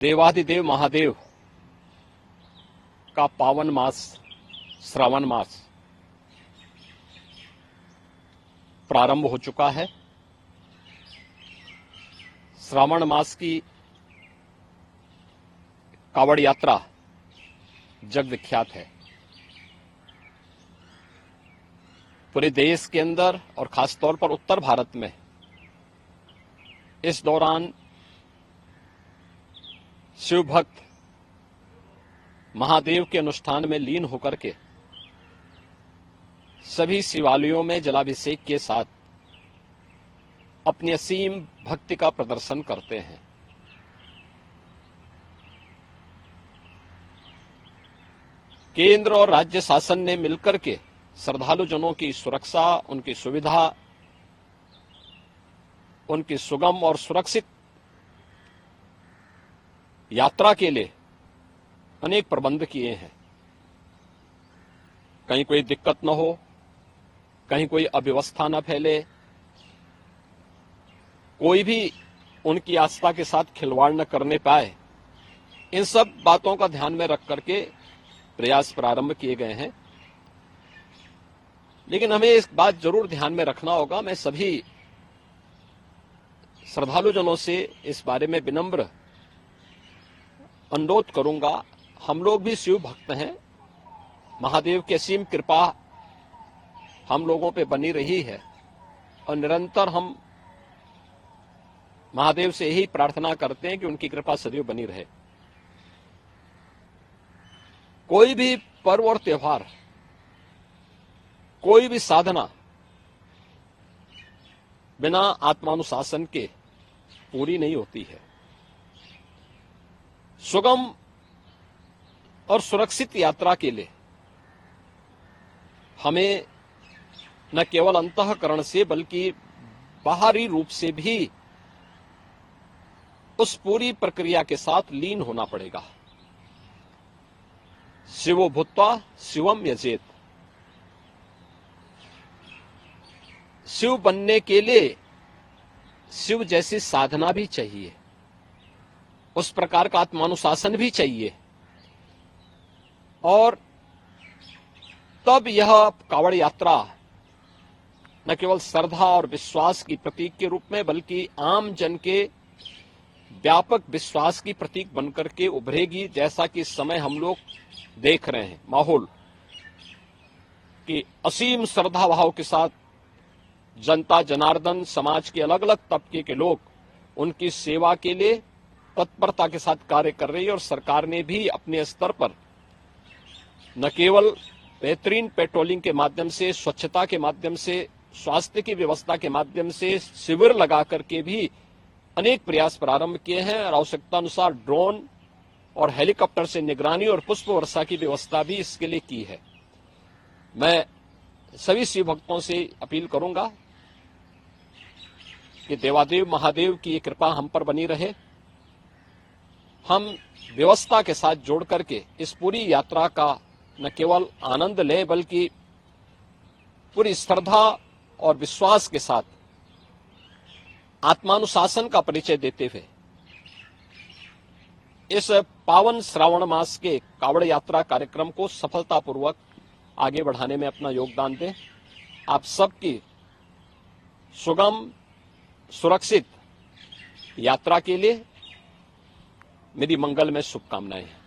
देवाधिदेव महादेव का पावन मास श्रावण मास प्रारंभ हो चुका है। श्रावण मास की कावड़ यात्रा जग विख्यात है। पूरे देश के अंदर और खासतौर पर उत्तर भारत में इस दौरान शिव भक्त महादेव के अनुष्ठान में लीन होकर के सभी शिवालयों में जलाभिषेक के साथ अपनी असीम भक्ति का प्रदर्शन करते हैं। केंद्र और राज्य शासन ने मिलकर के श्रद्धालु जनों की सुरक्षा, उनकी सुविधा, उनकी सुगम और सुरक्षित यात्रा के लिए अनेक प्रबंध किए हैं। कहीं कोई दिक्कत न हो, कहीं कोई अव्यवस्था न फैले, कोई भी उनकी आस्था के साथ खिलवाड़ न करने पाए, इन सब बातों का ध्यान में रख करके प्रयास प्रारंभ किए गए हैं। लेकिन हमें इस बात जरूर ध्यान में रखना होगा, मैं सभी श्रद्धालु जनों से इस बारे में विनम्र अनुरोध करूंगा। हम लोग भी शिव भक्त हैं, महादेव की असीम कृपा हम लोगों पे बनी रही है और निरंतर हम महादेव से यही प्रार्थना करते हैं कि उनकी कृपा सदैव बनी रहे। कोई भी पर्व और त्योहार, कोई भी साधना बिना आत्मानुशासन के पूरी नहीं होती है। सुगम और सुरक्षित यात्रा के लिए हमें न केवल अंतःकरण से बल्कि बाहरी रूप से भी उस पूरी प्रक्रिया के साथ लीन होना पड़ेगा। शिवो भूत्वा शिवम यजेत। शिव बनने के लिए शिव जैसी साधना भी चाहिए, उस प्रकार का आत्मानुशासन भी चाहिए, और तब यह कावड़ यात्रा न केवल श्रद्धा और विश्वास की प्रतीक के रूप में बल्कि आम जन के व्यापक विश्वास की प्रतीक बनकर के उभरेगी। जैसा कि इस समय हम लोग देख रहे हैं माहौल कि असीम श्रद्धा भाव के साथ जनता जनार्दन, समाज के अलग अलग तबके के लोग उनकी सेवा के लिए तत्परता के साथ कार्य कर रही है। और सरकार ने भी अपने स्तर पर न केवल बेहतरीन पेट्रोलिंग के माध्यम से, स्वच्छता के माध्यम से, स्वास्थ्य की व्यवस्था के माध्यम से शिविर लगा करके भी अनेक प्रयास प्रारंभ किए हैं और आवश्यकता अनुसार ड्रोन और हेलीकॉप्टर से निगरानी और पुष्प वर्षा की व्यवस्था भी इसके लिए की है। मैं सभी शिव भक्तों से अपील करूंगा कि देवादेव महादेव की ये कृपा हम पर बनी रहे। हम व्यवस्था के साथ जोड़ करके इस पूरी यात्रा का न केवल आनंद लें बल्कि पूरी श्रद्धा और विश्वास के साथ आत्मानुशासन का परिचय देते हुए इस पावन श्रावण मास के कावड़ यात्रा कार्यक्रम को सफलतापूर्वक आगे बढ़ाने में अपना योगदान दें। आप सबकी सुगम सुरक्षित यात्रा के लिए मेरी मंगलमय शुभकामनाएं हैं।